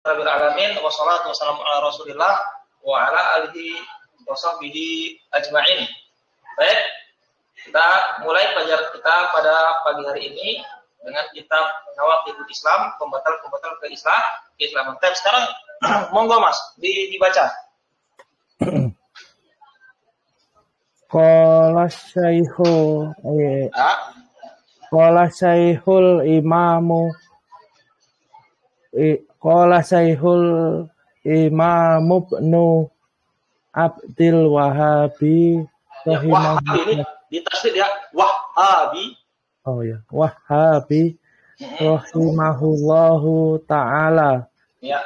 Rabbil alamin wassalatu wassalamu ala Rasulillah wa ala alihi wa sahbihi ajma'in. Baik, kita mulai pelajaran kita pada pagi hari ini dengan kitab Nawaqidul Islam, pembatal-pembatal keislaman. Sekarang monggo Mas dibaca. Qala Syekhul Imamu Qala Syekhul Imam Ibnu Abdul Wahhabi rahimahullah. Ditasydid ya, Wahhabi. Oh ya, Wahhabi rahimahullahu taala. Ya.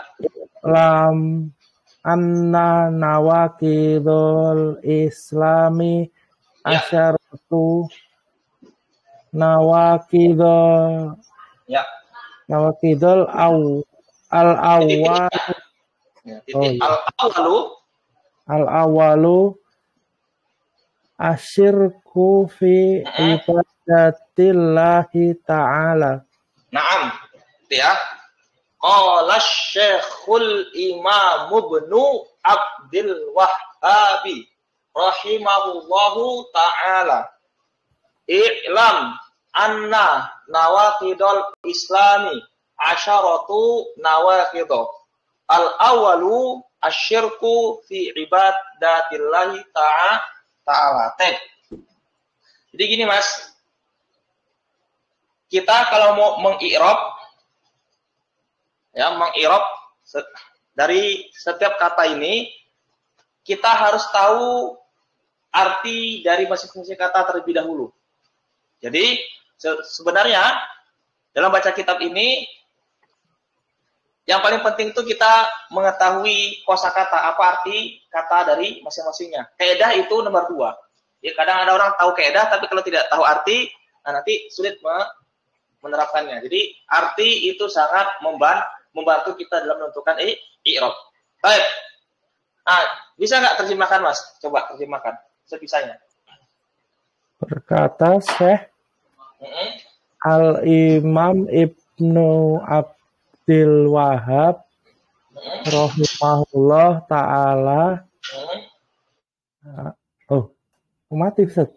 Lam anna nawaqidul islami asyaratu nawaqidul nawaqidul al-awwal al-awwalu asyirku fi ibadatillahi ta'ala. Naam, ya. Qala Syekhul Imam Ibnu Abdul Wahhabi rahimahullahu ta'ala. I'lam anna nawaqidul islami asyaratu nawaqidah. Al-awwalu asyirku fi ibadatillahi ta'ala. Jadi gini Mas, kita kalau mau mengi'rab dari setiap kata ini, kita harus tahu arti dari masing-masing kata terlebih dahulu. Jadi sebenarnya dalam baca kitab ini yang paling penting itu kita mengetahui kosakata, apa arti kata dari masing-masingnya. Kaidah itu nomor 2. Ya, kadang ada orang tahu kaidah, tapi kalau tidak tahu arti, nanti sulit menerapkannya. Jadi arti itu sangat membantu kita dalam menentukan i'rab. Baik. Nah, bisa nggak terjemahkan Mas? Coba terjemahkan sebisanya. Berkata Syekh Al-Imam Ibnu Abdul Wahhab rahimahullah ta'ala. Mati Ustaz.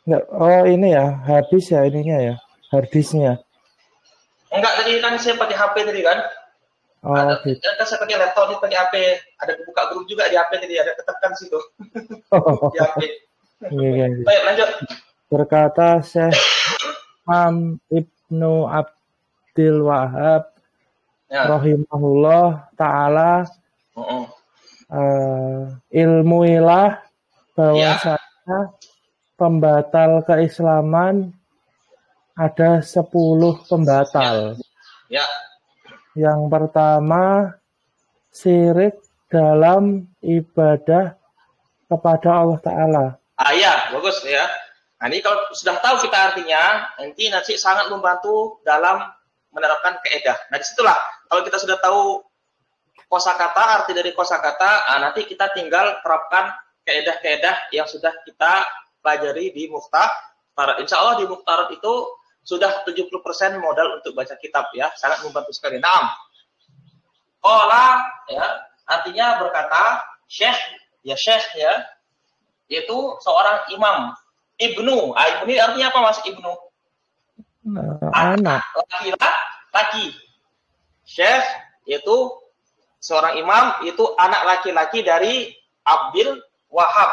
Oh ini ya, habis ya ininya ya, harddisknya. Enggak, tadi kan saya pakai HP tadi kan. Oh, gitu. Kan saya pakai laptop, ini pakai HP. Ada buka grup juga di HP tadi, ada ketekan situ. Di HP. Iya. Baik, lanjut. Berkata Syekh Imam Ibnu Abdul Wahhab rahimahullah ta'ala, ilmuilah bahwasanya pembatal keislaman ada 10 pembatal. Ya. Yang pertama, syirik dalam ibadah kepada Allah Ta'ala. Ya, bagus ya. Nah, ini kalau sudah tahu kita artinya, nanti sangat membantu dalam menerapkan kaidah. Nah, disitulah kalau kita sudah tahu kosakata, arti dari kosakata, nanti kita tinggal terapkan kaidah-kaidah yang sudah kita pelajari di Mukhtarat. Insya Allah di Mukhtarat itu sudah 70% modal untuk baca kitab ya, sangat membantu sekali. Naam. Qala ya, artinya berkata, Syekh ya, yaitu seorang imam. Ibnu ini artinya apa Mas? Ibnu anak, laki-laki. Syekh yaitu seorang imam, itu anak laki-laki dari Abdul Wahhab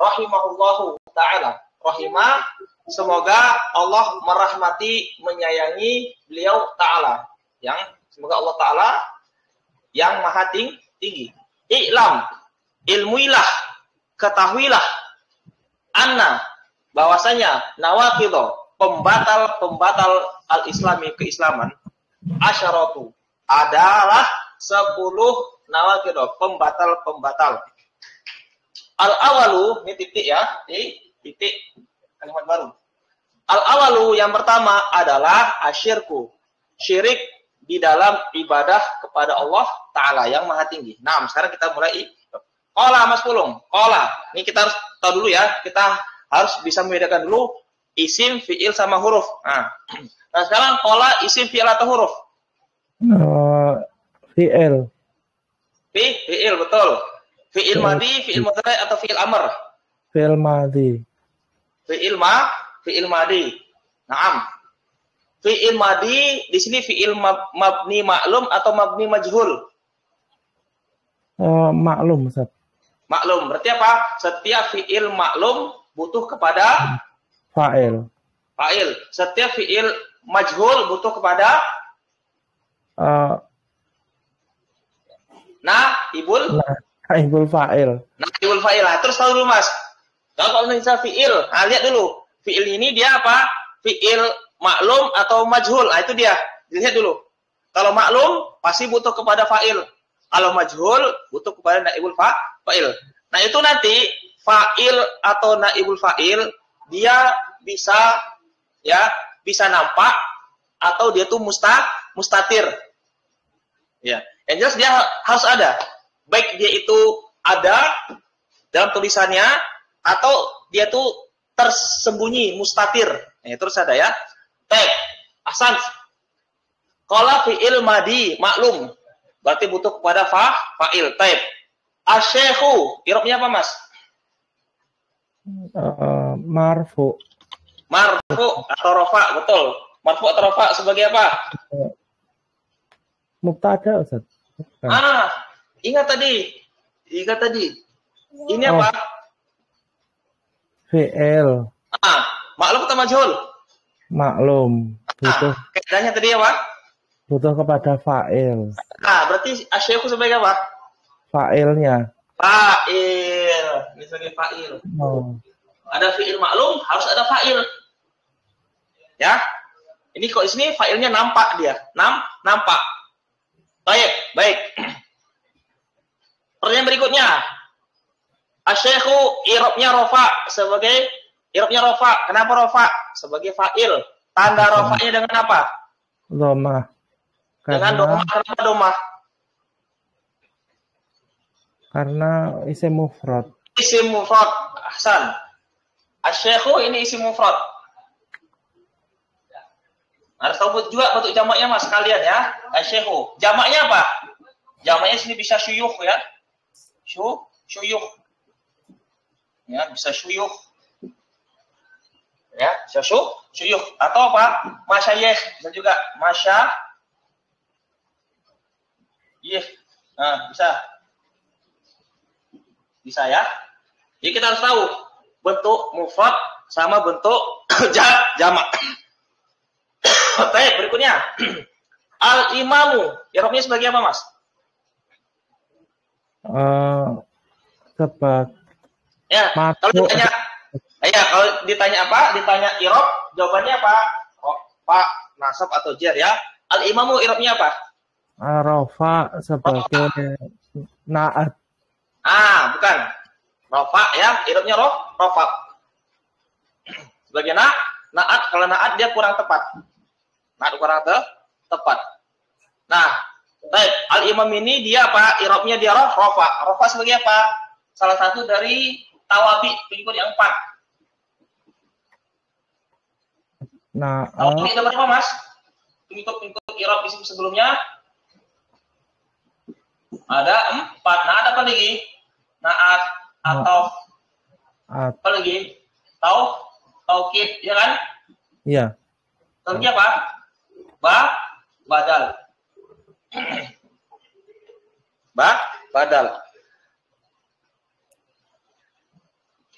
rahimahullahu ta'ala. Rahimah, semoga Allah merahmati, menyayangi beliau ta'ala. Semoga Allah ta'ala yang maha tinggi. I'lam, ilmuilah, ketahuilah, anna, bahwasanya nawaqidh, pembatal al-islami, keislaman, asyaratu, adalah 10 nawaqidh, pembatal. Al-awalu, ini titik ya. titik kalimat baru. Al-awalu yang pertama adalah asyirku. Syirik di dalam ibadah kepada Allah Ta'ala yang maha tinggi. Nah, sekarang kita mulai. Qala Mas Pulung. Qala. Ini kita harus tahu dulu ya. Kita harus bisa membedakan dulu isim, fi'il sama huruf. Nah sekarang qala isim, fi'il atau huruf? Fi'il. Fi'il, betul. Fi'il madi, fi'il mudhari atau fi'il amr? Fi'il madi. Fi'il madi. Naam. Fi'il madi di sini fi'il mabni maklum atau mabni majhul? Maklum, Ustaz. Maklum. Berarti apa? Setiap fi'il maklum butuh kepada fa'il. Fa'il. Setiap fi'il majhul butuh kepada naibul fa'il. Naibul fa'il. Nah, terus tahu dulu Mas. Kalau misalnya fi'il, lihat dulu. Fi'il ini dia apa? Fi'il maklum atau majhul. Nah, itu dia. Dilihat dulu. Kalau maklum pasti butuh kepada fa'il. Kalau majhul butuh kepada naibul fa'il. Nah, itu nanti fa'il atau naibul fa'il dia bisa nampak atau dia tuh mustatir. Ya. Yang jelas dia harus ada. Baik dia itu ada dalam tulisannya atau dia tuh tersembunyi, mustatir. Nah, terus ada ya. Baik. Ahsan. Qala fi'il madi maklum. Berarti butuh kepada fa'il. Baik. Asyekhu. I'rabnya apa, Mas? Marfu. Marfu atau rofa, betul. Marfu atau rofa sebagai apa? Mubtada, Ustaz. Ingat tadi. Ini apa? Fi'il. Maklum atau majhul? Maklum. Butuh. Kaidahnya tadi apa? Butuh kepada fa'il. Berarti asyikhu sebagai apa? Fa'ilnya. Fa'il. Ini sebagai fa'il. Ada fi'il maklum, harus ada fa'il. Ya. Ini kok sini fa'ilnya nampak dia. Nampak. Baik. Pertanyaan berikutnya. Asyikhu i'rabnya rofa sebagai i'rabnya rofa. Kenapa rofa? Sebagai fa'il. Tanda rofanya dengan apa? Dhammah. Dengan domah. Kenapa domah? Karena isim mufrad. Isim mufrad. Ahsan. Asyikhu ini isim mufrad. Harus tahu juga bentuk jamaknya Mas kalian ya. Asyikhu. Jamaknya apa? Jamaknya sini bisa syuyukh ya. Syuyukh. Ya, bisa syuyukh. Ya, bisa syuyukh atau apa? Masyayikh bisa juga. Bisa. Bisa ya. Jadi kita harus tahu bentuk mufrad sama bentuk jamak. Baik, berikutnya. Al-imamu. I'rabnya sebagai apa, Mas? Ya, kalau ditanya apa? Ditanya i'rab, jawabannya apa? Pak, nasab atau jar ya. Al-imamu i'rabnya apa? Rafa sebagai na'at. Bukan. Rafa ya, i'rabnya rafa. Sebagai na'at, kalau na'at dia kurang tepat. Na'at kurang tepat. Nah, baik, al-imam ini dia apa? I'rabnya dia rafa. Rafa sebagai apa? Salah satu dari tawabi pengikut yang 4. Tawabi ada berapa, Mas? Pengikut i'rab isim sebelumnya ada 4. Nah, ada apa lagi? Na'at atau apa lagi? Taukid, ya kan? Iya. Taukid apa? Badal. Badal.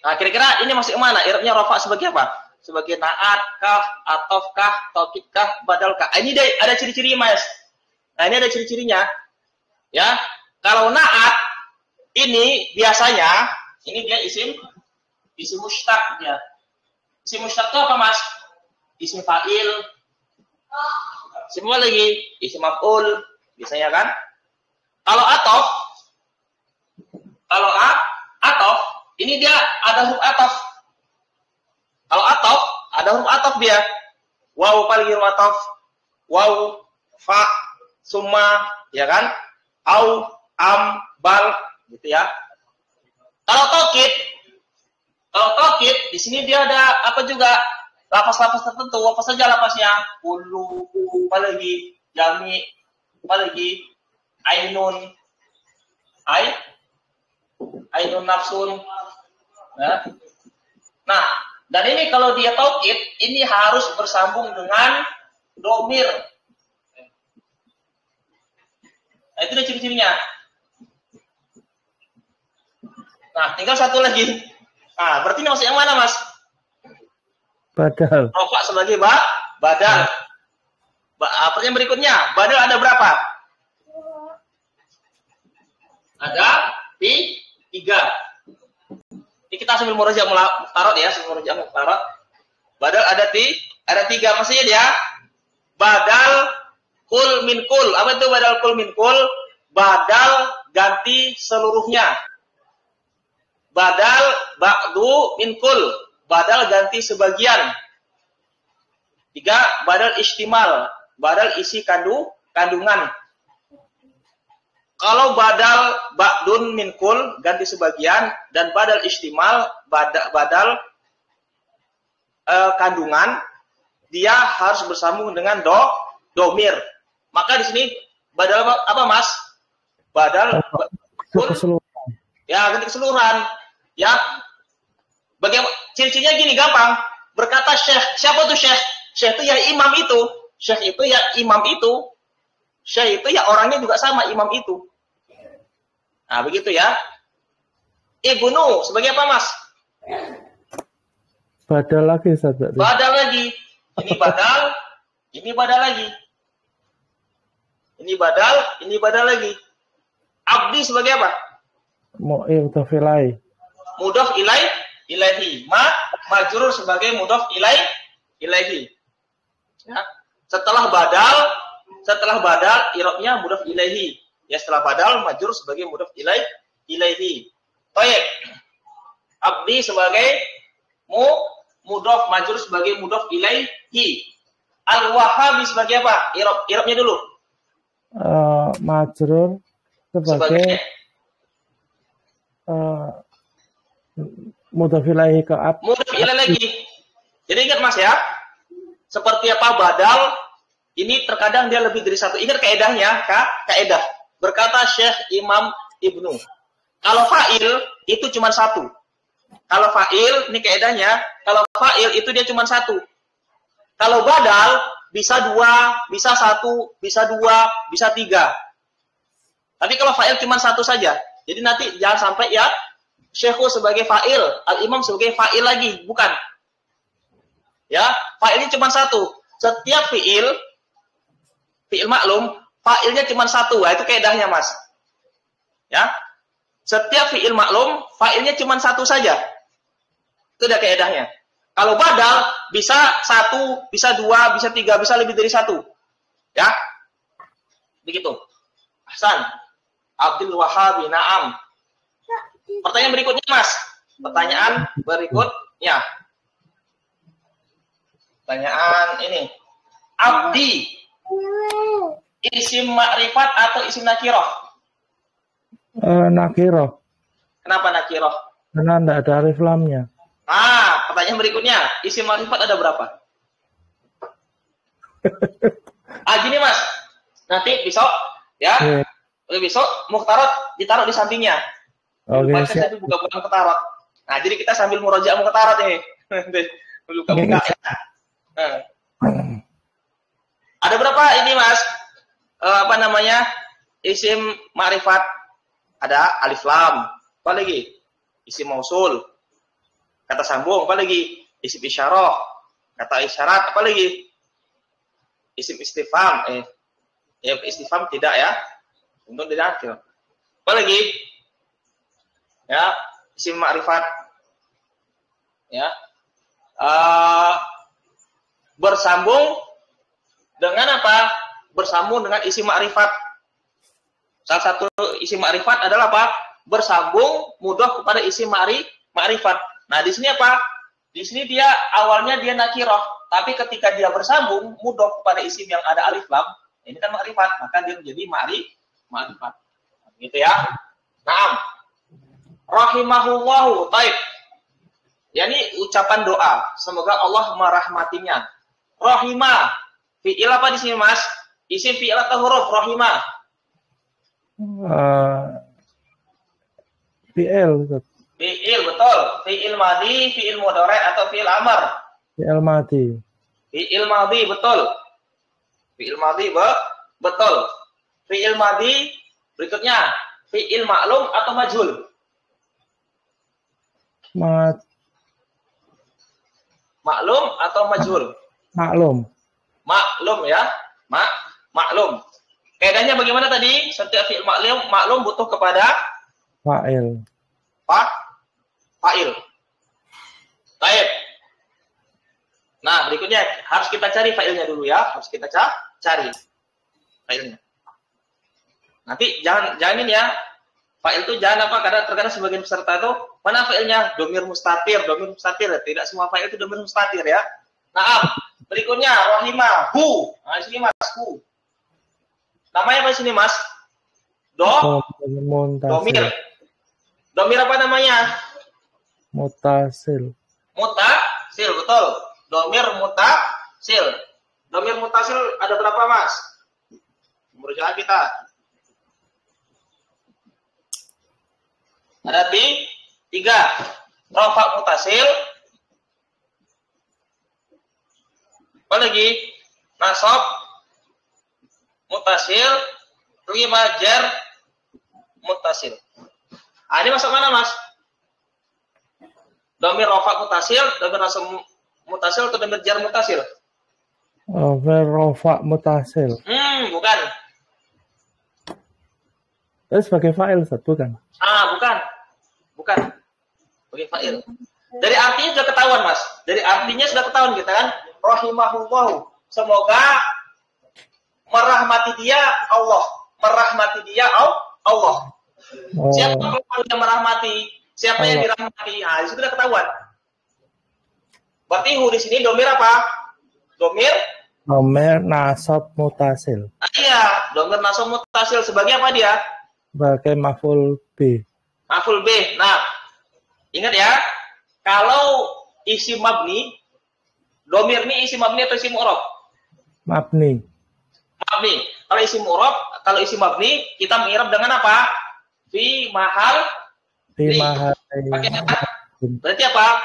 Nah, kira-kira ini masih kemana? I'rabnya rafa sebagai apa? Sebagai na'at kah, atof kah, taukid kah, badal kah? Ini ada ciri-ciri, Mas. Nah, ini ada ciri-cirinya. Ya. Kalau na'at ini biasanya ini dia isim mushtaq dia. Isim mushtaq itu apa, Mas? Isim fa'il. Semua lagi isim maf'ul biasanya kan? Kalau atof ini dia ada huruf atof. ada huruf ataf dia. Waw apalagi huruf ataf. Waw, fa, summa, ya kan? Au, am, bal, gitu ya. Kalau taukid di sini dia ada apa juga? Lapas-lapas tertentu, apa saja lapasnya? Ulu, apalagi jami, apalagi ainun, ainun nafsun. Nah, dan ini kalau dia taukid, ini harus bersambung dengan domir. Nah, itu dia ciri-cirinya. Nah, tinggal satu lagi. Nah, berarti ini masuk yang mana, Mas? Badal. Rofa sebagai badal. Pertanyaan berikutnya, badal ada berapa? Ada 3. Ini kita sambil murojaah muqtarad ya, sambil murojaah muqtarad. Badal ada 3. Maksudnya dia badal kul min kul. Apa itu badal kul min kul? Badal ganti seluruhnya. Badal ba'du min kul. Badal ganti sebagian. 3. Badal istimal. Badal isi kandungan. Kalau badal ba'dun min kul ganti sebagian, dan badal istimal badal kandungan, dia harus bersambung dengan domir. Maka di sini badal apa, Mas? Badal Keseluruhan. Ya, ganti keseluruhan. Ya. Bagaimana ciri-cirinya gini, gampang. Berkata syekh, siapa tuh syekh? Syekh itu ya imam itu. Syekh itu ya imam itu. Syekh itu ya orangnya juga sama imam itu. Nah, begitu ya. Ibnu sebagai apa, Mas? Badal lagi, Ustaz. Badal lagi. Ini badal, ini badal lagi. Ini badal lagi. Abdi sebagai apa? Mudhof ilaih. Mudhof ilaihi. Majrur sebagai mudhof ilaihi. Ya. Setelah badal i'rabnya mudhof ilaihi. Ya, setelah badal majrur sebagai mudhof ilaihi. Baik. Abdi sebagai mudhof, majrur sebagai mudhof ilaihi. Al-Wahhabi sebagai apa? I'rabnya dulu. Majrur sebagai mudhof ilaihi ke mudhof ilaihi lagi. Jadi ingat, Mas ya. Seperti apa badal, ini terkadang dia lebih dari satu. Ingat kaedahnya, kaedah. Berkata Syekh Imam Ibnu. Kalau fa'il itu cuma satu. Kalau fa'il, ini kaedahnya, kalau fa'il itu dia cuma satu. Kalau badal bisa 2, bisa 1, bisa 2, bisa 3. Tapi kalau fa'il cuma satu saja. Jadi nanti jangan sampai ya Syekhu sebagai fa'il, al-imam sebagai fa'il lagi, bukan. Ya, fa'ilnya cuma satu. Setiap fi'il maklum, fa'ilnya cuma satu. Nah, itu kaedahnya, Mas. Ya. Setiap fi'il maklum, fa'ilnya cuma satu saja. Itu udah kaedahnya. Kalau badal bisa 1, bisa 2, bisa 3, bisa lebih dari 1. Ya. Begitu. Ahsan. Abdul Wahhabi, na'am. Pertanyaan berikutnya, Mas. Pertanyaan berikutnya. Pertanyaan ini. Abdi. Isim ma'rifat atau isim nakiroh? Nakiroh. Kenapa nakiroh? Karena tidak ada alif lamnya. Pertanyaan berikutnya. Isim ma'rifat ada berapa? Gini, Mas. Nanti besok, ya. Besok muqtarad ditaruh di sampingnya. Baca saya buka-buka muqtarad. Nah, jadi kita sambil murojaah muqtarad nih. Buka-buka ya. Ada berapa ini, Mas? Isim ma'rifat. Ada alif lam. Apa lagi? Isim mausul. Kata sambung. Apa lagi? Isim isyarah. Kata isyarat. Apa lagi? Isim istifham. Istifham tidak ya. Untuk tidak. Apa lagi? Ya, isim ma'rifat. Ya. Bersambung dengan apa? Bersambung dengan isim ma'rifat. Salah satu isim ma'rifat adalah apa? Bersambung mudhof kepada isim ma'rifat. Nah, di sini apa? Di sini dia awalnya dia nakiroh, tapi ketika dia bersambung mudhof kepada isim yang ada alif lam, ini kan makrifat, maka dia menjadi makrifat. Gitu ya. Naam. Rahimahullahu taib. Yani ucapan doa, semoga Allah merahmatinya. Rahimah. Fi'il apa di sini, Mas? Isim fi'il atau huruf rahimah? Fi'il. Fi'il, betul. Fi'il madi, fi'il mudhari atau fi'il amr? Fi'il madi. Fi'il madi, betul. Fi'il madi, betul. Fi'il madi, berikutnya. Fi'il maklum atau majhul? Maklum atau majhul? Maklum. Maklum ya. Maklum. Kaidahnya bagaimana tadi? Setiap fi'il maklum butuh kepada fa'il. Fa'il. Baik. Nah, berikutnya harus kita cari fa'ilnya dulu ya. Harus kita cari fa'ilnya. Nanti jangan ini ya. Fa'il itu jangan apa, karena terkadang sebagian peserta itu mana fa'ilnya? Domir mustatir. Tidak semua fa'il itu domir mustatir ya. Nah, berikutnya rahimah, hu. Nah, di sini Mas, hu. Namanya apa di sini, Mas? Domir. Domir apa namanya? Mutasil. Mutasil, betul. Domir mutasil. Domir mutasil ada berapa, Mas? Menurut kita. Ada 3. Rafa mutasil. Apa lagi? Nasab mutasil. Jar mutasil. Ini masuk mana, Mas? Domir rafa mutasil, domir nasab mutasil atau domir jar mutasil? Domir rafa mutasil. Bukan. Itu sebagai fa'il, bukan? Bukan. Sebagai fa'il. Dari artinya sudah ketahuan, Mas. Dari artinya sudah ketahuan kita kan? Rahimahullahu. Semoga merahmati dia Allah. Merahmati dia Allah. Siapa yang merahmati? Siapa yang dirahmati? Nah, itu sudah ketahuan. Berarti hu di sini domir apa? Domir nasab mutasil. Iya, domir nasab mutasil. Sebagai apa dia? Sebagai maf'ul B. Maf'ul B. Nah, ingat ya, kalau isim mabni, domir ini isim mabni atau isim mu'rab? Mabni. Kalau isim mu'rab, kalau isim mabni, kita mengi'rab dengan apa? Fi mahal. Pakai apa? Berarti apa?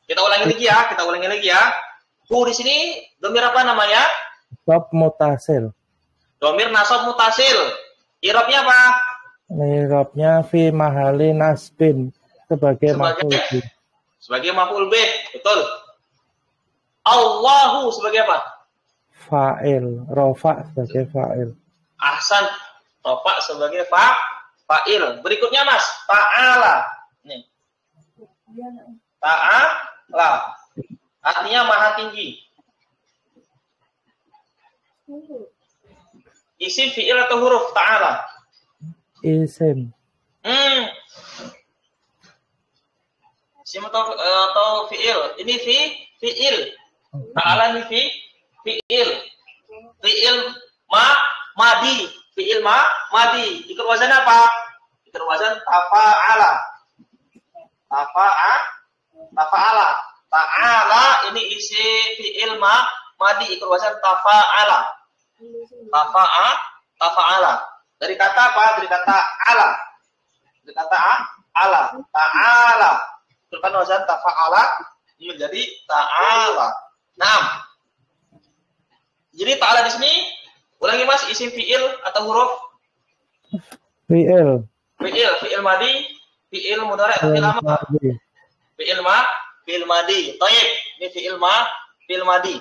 Kita ulangi lagi ya. Hu di sini domir apa namanya? Nasab mutasil. Domir nasab mutasil. I'rabnya apa? I'rabnya fi mahali nasbin sebagai maf'ul B. Sebagai maf'ul B, betul. Allahu sebagai apa? Fa'il, rafa sebagai fa'il. Ahsan, rafa sebagai fa'il. Berikutnya, Mas, ta'ala. Nih. Ta'ala. Artinya maha tinggi. Isim fi'il atau huruf ta'ala? Isim. Isim atau fi'il? Ini fi'il. Ta'ala ini fi'il. Fi'il madi. Fi'il madi. Ikut wazan apa? Ikut wazan tafa'ala. Tafa'ala. Ta'ala ini isi fi'il madi. Ikut wazan tafa'ala. Tafa'ala. Dari kata apa? Dari kata ala. Dari kata ala. Ta'ala. Ikutkan wazan tafa'ala menjadi ta'ala. Nah. Jadi ta'ala di sini ulangi, Mas, isim fi'il atau huruf? Fi'il. Fi'il madi, fi'il mudhari atau fi'il amr? Fi'il madi. Thayyib. Ini fi'il madi.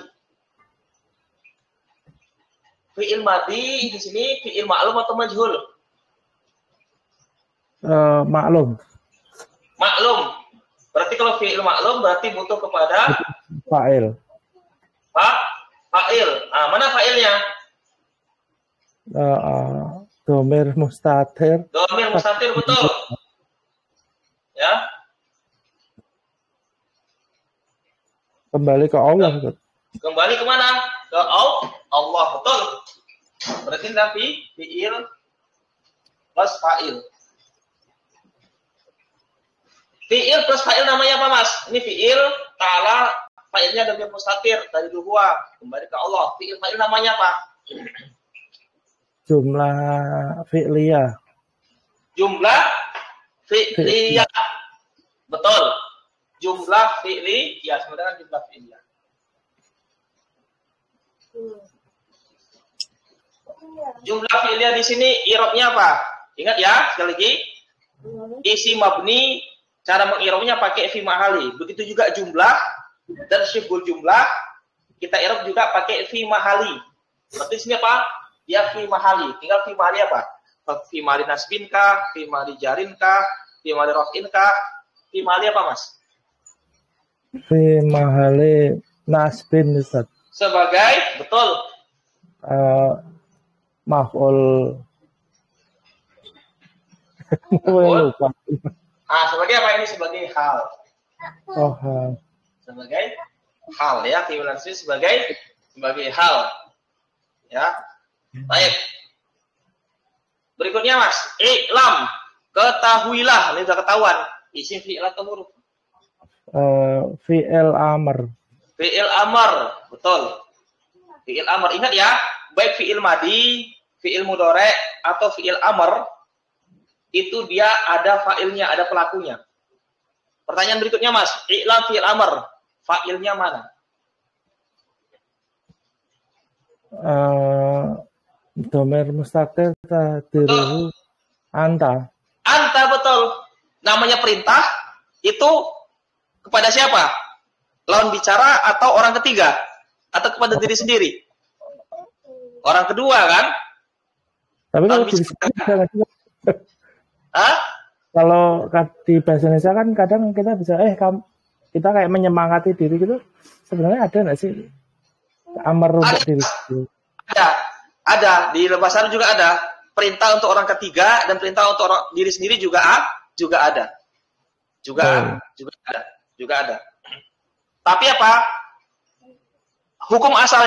Fi'il madi di sini fi'il maklum atau majhul? Maklum. Berarti kalau fi'il maklum berarti butuh kepada fa'il. Fa'il. Nah, mana fa'ilnya? Domir mustatir. Domir mustatir, betul. Ya. Kembali ke Allah, Ustaz. Kembali kemana? Ke Allah, betul. Berarti nanti fi'il plus fa'il. Fi'il plus fa'il namanya apa, Mas? Ini fi'il, ta'ala, fa'ilnya dhamir mustatir dari huwa, kembali ke Allah. Fi'il fa'il namanya apa? Jumlah fi'liyah. Jumlah fi'liyah. Betul. Jumlah fi'liyah, sebenarnya jumlah fi'liyah. Jumlah fi'liyah di sini i'rabnya apa? Ingat ya, sekali lagi. Isi mabni, cara meng'irabnya pakai fi mahali. Begitu juga jumlah dan syibhul jumlah, kita i'rab juga pakai fi mahali. Berarti di sini apa? Dia fi mahali. Tinggal fi mahali apa? Fi mahali nasbin kah? Fi mahali jarin kah? Fi mahali raf'in kah? Fi mahali apa, Mas? Fi mahali nasbin, Ustaz. Sebagai, betul. Maf'ul. Lupa. Sebagai apa ini? Sebagai hal. Oh, hal. Sebagai hal ya, fi mahali nasbin sebagai hal. Ya. Baik. Berikutnya, Mas, i'lam, ketahuilah, ini sudah ketahuan. Isim fi'il atau huruf? Fi'il amr. Fi'il amr, betul. Fi'il amr, ingat ya, baik fi'il madi, fi'il mudhari atau fi'il amr, itu dia ada fa'ilnya, ada pelakunya. Pertanyaan berikutnya, Mas, i'lam fi'il amr, fa'ilnya mana? Dhamir mustatir tadiruhu anta. Anta, betul. Namanya perintah itu kepada siapa? Lawan bicara atau orang ketiga? Atau kepada diri sendiri? Orang kedua kan? Tapi kalau di kalau di bahasa Indonesia kan kadang kita bisa kita kayak menyemangati diri gitu. Sebenarnya ada nggak sih amar untuk diri sendiri? Ada di bahasa Arab juga ada perintah untuk orang ketiga dan perintah untuk diri sendiri juga ada. Juga ada. Tapi apa? Hukum asal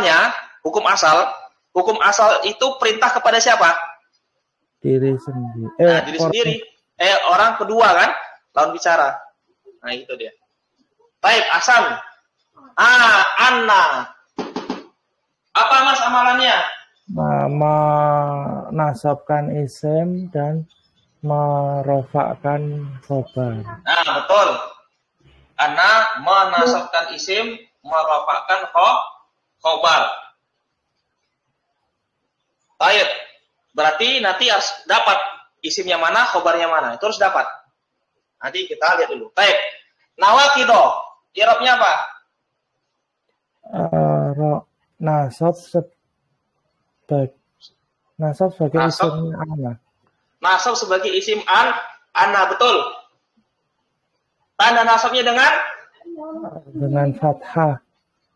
itu perintah kepada siapa? Diri sendiri. Diri sendiri. Orang kedua kan, lawan bicara. Nah, itu dia. Baik, Hasan. Anna. Apa, Mas, amalannya? Menasabkan isim dan merofakkan khobar. Betul. Anna menasabkan isim, merofakkan khobar. Baik. Berarti nanti harus dapat isimnya mana, khobarnya mana. Itu harus dapat. Nanti kita lihat dulu. Baik. Nawakido. I'rabnya apa? Nasab sebagai isim ana. Nasab sebagai isim ana, betul. Tanda nasabnya dengan fathah.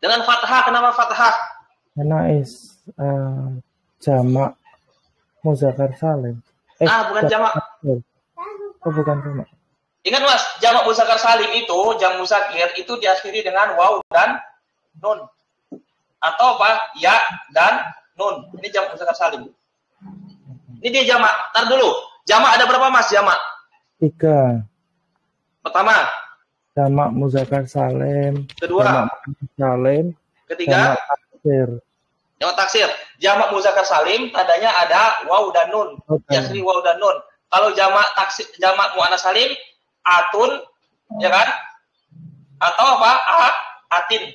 Dengan fathah. Kenapa fathah? Karena jamak muzakkar salim. Bukan jamak. Bukan jamak. Ingat, Mas, jamak muzakkar salim itu, jam muzakkir itu diakhiri dengan waw dan nun. Atau apa? Ya dan nun. Ini jamak muzakkar salim. Ini dia jamak. Tar dulu. Jamak ada berapa, Mas, jamak? 3. Pertama. Jamak muzakkar salim. Kedua. Jamak salim. Ketiga. Jamak taksir. Jamak taksir. Jamak muzakkar salim tandanya ada waw dan nun. Diakhiri waw dan nun. Kalau jamak taksir, jamak muannas salim, atun, ya kan? Atau apa? Atin.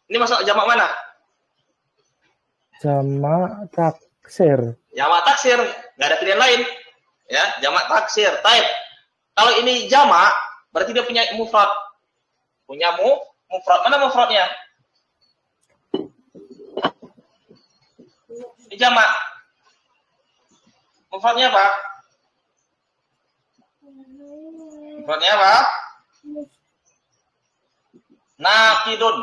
Ini masuk jamak mana? Jamak taksir. Jamak taksir, nggak ada pilihan lain. Ya, jamak taksir. Taib. Kalau ini jamak, berarti dia punya mufrad. Punya mufrad. Mana mufradnya? Ini jamak. Mufradnya apa? Mufradnya apa? Naqidun.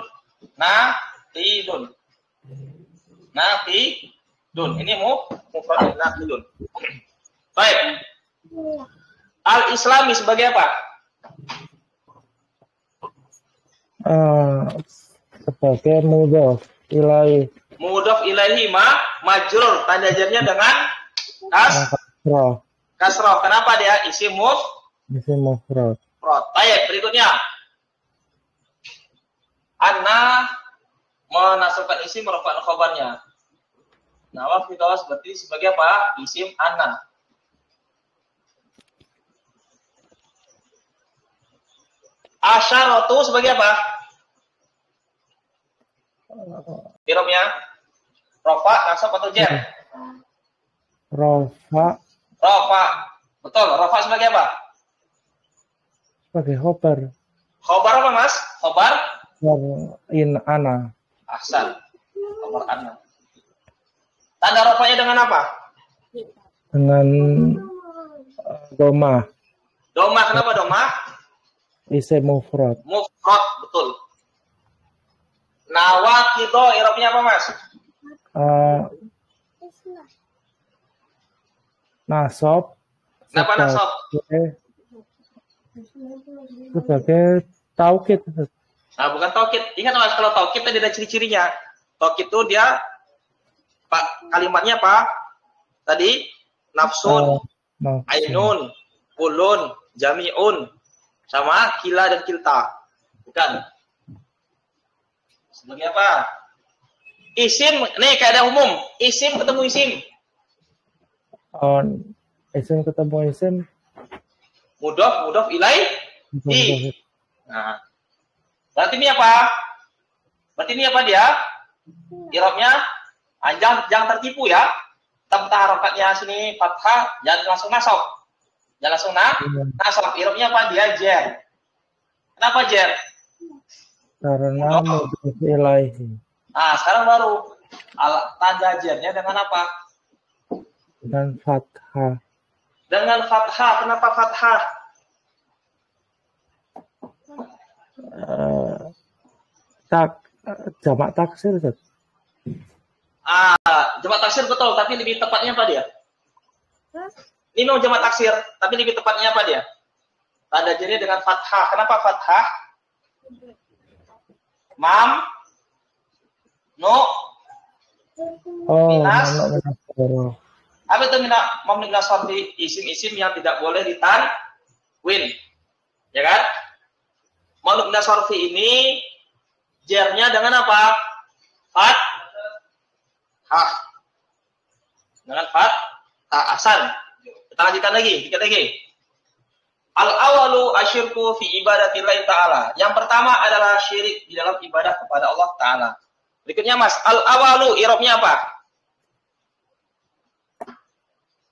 Ini mufrad naqidun. Baik. Al-Islami sebagai apa? Sebagai mudhof ilaih. Mudhof ilaihi majrur, tanda jarnya dengan Kasroh. kasroh. Kenapa dia? Isim mufrad. Baik, berikutnya. Anna menasabkan isim merofakkan khabarnya. Nah, waktu itu seperti sebagai apa? Isim anna. Asyaratu sebagai apa? Irobnya rofa, nasab atau jar? Rofa. Betul. Rofa sebagai apa? Sebagai khobar. Khobar apa, Mas? Khobar? In ana. Ahsan. Khobar anna. Tanda rofanya dengan apa? Dengan doma. Doma, kenapa doma? Isim mufrad. Mufrad, betul. Nawaqido, irobnya apa, Mas? Nasab. Kenapa nasab? Sebagai taukid. Nah, bukan taukid. Ingat, Mas, kalau taukid tadi ada ciri-cirinya. Taukid itu dia kalimatnya apa? Tadi nafsun, ainun, kulun, jami'un, sama kila dan kilta. Bukan. Sebagai apa? Isim, nih kaidah umum. Isim ketemu isim. Isim ketemu isim. Mudhof ilaihi. Nah. Berarti ini apa dia? Irobnya jangan tertipu ya. Tentang harokatnya sini fathah, jangan langsung nasab. Jangan langsung nasab. Irobnya apa? Dia jar. Kenapa jar? Karena mudhof ilaihi. Nah, sekarang baru tanda jarnya dengan apa? Dengan fathah. Dengan fathah. Kenapa fathah? Jamak taksir. Jamak taksir betul, tapi lebih tepatnya apa dia? Ini memang jamak taksir, tapi lebih tepatnya apa dia? Tanda jarnya dengan fathah. Kenapa fathah? Minas. Apa itu minas sorti? Isim-isim yang tidak boleh ditanwin, ya kan? Mamnu minas sorti ini jarnya dengan apa? Fathah. Dengan fathah asan. Kita lanjutkan lagi, dikit lagi. Al-awalu asyirku fi ibadatillahi ta'ala. Yang pertama adalah syirik di dalam ibadah kepada Allah Ta'ala. Berikutnya, Mas, al-awalu irobnya apa?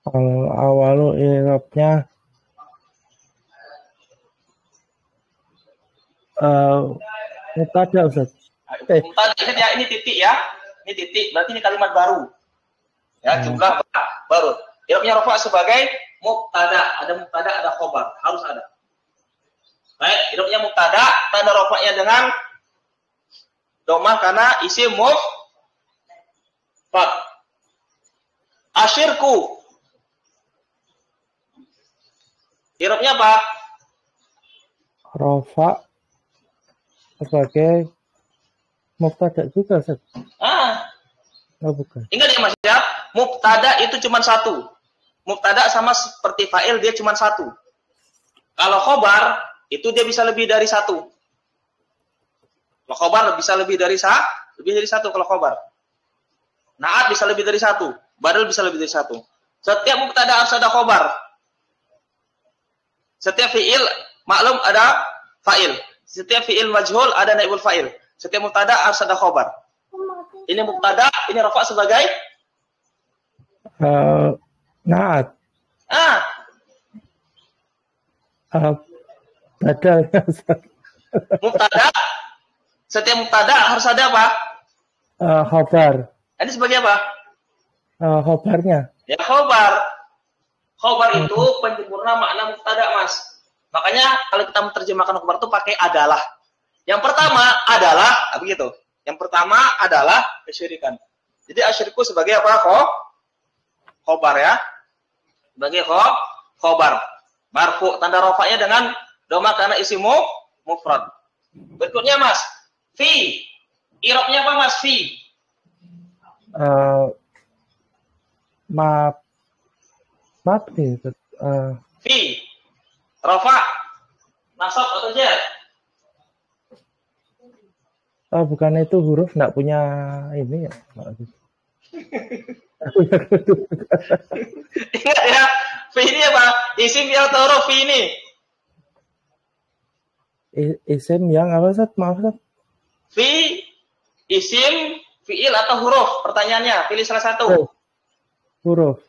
Al-awalu irobnya mubtada, Ustaz. Mubtada ini titik ya. Ini titik, berarti ini kalimat baru. Ya, jumlah baru. Irobnya rofa sebagai mubtada. Ada mubtada, ada khobar. Harus ada. Baik, irobnya mubtada, tanda rofanya dengan domah karena isim mufrad. Asyirku. Irobnya apa? Rofa sebagai mubtada juga, Ustaz. Bukan. Ingat ya, Mas ya, mubtada itu cuma satu. Mubtada sama seperti fa'il, dia cuma satu. Kalau khobar itu dia bisa lebih dari satu. Kalau khobar bisa lebih dari satu kalau khobar. Naat bisa lebih dari satu, badal bisa lebih dari satu. Setiap mubtada harus ada khobar. Setiap fi'il maklum ada fa'il. Setiap fi'il majhul ada naibul fa'il. Setiap mubtada harus ada khobar. Ini mubtada, ini rafa sebagai naat. Badal. Mubtada. Setiap mubtada harus ada apa? Khobar. Ini sebagai apa? Khobarnya. Ya, khobar. Khobar itu penyempurna makna mubtada, Mas. Makanya kalau kita menerjemahkan khobar itu pakai adalah. Yang pertama adalah, begitu. Yang pertama adalah kesyirikan. Jadi asyirku sebagai apa? Khobar ya. Sebagai khobar. Marfu, tanda rofanya dengan doma karena isim mufrad. Berikutnya Mas, fi. Irobnya apa Mas? Fi. Maaf gitu. Fi. Rafa. Nasab atau jar? Bukan itu huruf, nggak punya ini ya. Ingat ya, fi ini apa? Isim fi'il atau huruf fi ini? Isim yang apa Ustaz? Maaf Ustaz. Fi, isim, fi'il atau huruf? Pertanyaannya, pilih salah satu. Huruf.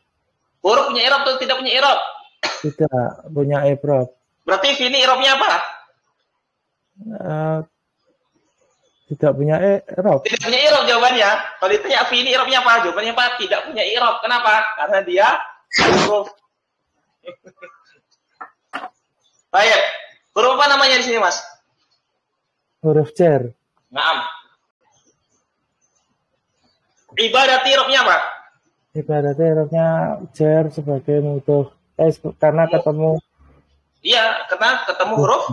Huruf punya i'rab atau tidak punya i'rab? Tidak punya i'rab. Berarti fi ini i'rabnya apa? Tidak punya i'rab. Tidak punya i'rab jawabannya. Kalau ditanya fi ini i'rabnya apa? Jawabannya apa? Tidak punya i'rab. Kenapa? Karena dia huruf. Baik. Huruf apa namanya di sini, Mas? Huruf jar. Naam. Ibadat i'rabnya apa? Ibarat i'rabnya jar sebagai mudhof. Karena ketemu. Iya, karena ketemu huruf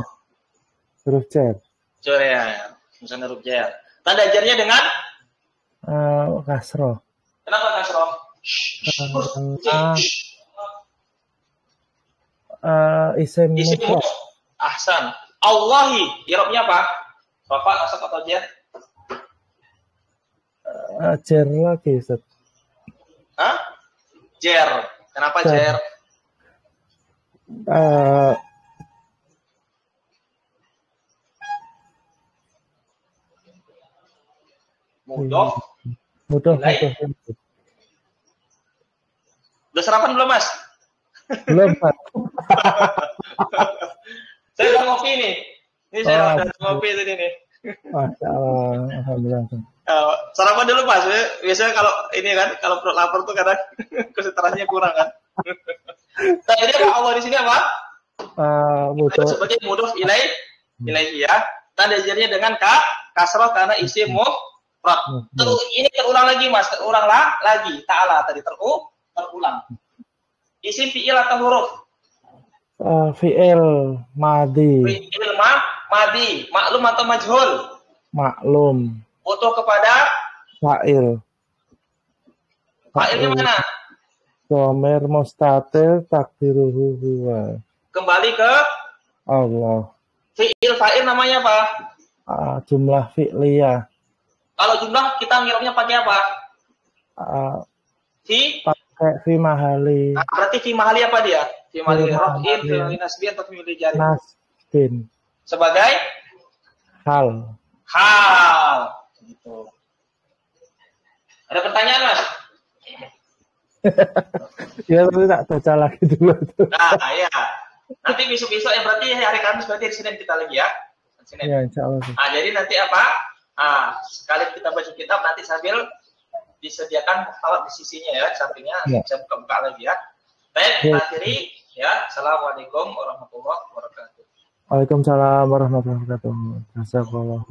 jar. Jar ya. Misalnya huruf jar. Tanda jarnya dengan kasroh. Kenapa kasroh? Isim mufrad. Ahsan. Allahi, i'rabnya apa? Bapak nasab atau jar? Jar lagi, Ustaz. Hah? Jar. Kenapa jar? Mudhof. Udah sarapan belum, Mas? Belum, Pak. Saya udah ngopi nih. Ini saya udah ngopi tadi nih. Masya Allah, alhamdulillah. Sarapan dulu, Mas. Biasanya kalau ini kan, kalau perut lapar tuh kadang konsentrasinya kurang kan. Nah, jadi apa Allah di sini apa? Sebagai mudhof ilaihi ya. Tanda jarnya dengan kasroh karena isim mufrad. Ini terulang lagi, Mas. Terulang lagi. Ta'ala tadi terulang. Isim fi'il atau huruf? Fi'il madi. Fi'il madi. Maklum atau majhul? Maklum. Butuh kepada fa'il. Fa'ilnya mana? Dhamir mustatir takdiruhu huwa. Kembali ke Allah. Fi'il fa'il namanya apa? Jumlah fi'liyah. Kalau jumlah kita ngirapnya pakai apa? Pakai fi mahali. Berarti fi mahali apa dia? Fi mahali raf'in, fi mahali nasbin, atau fi mahali jari? Nasbin. Sebagai? Hal. Gitu. Ada pertanyaan, Mas? Ya, tapi tak baca lagi dulu. Nah, ya. Nanti besok-besok ya, berarti hari Kamis berarti di Senin kita lagi ya. Senin. Ya, insya Allah. Jadi nanti apa? Sekali kita baca kitab nanti sambil disediakan muhtawa di sisinya ya, sampingnya bisa buka-buka lagi ya. Baik, kita akhiri ya. Assalamualaikum warahmatullahi wabarakatuh. Waalaikumsalam warahmatullahi wabarakatuh. Jazakallah.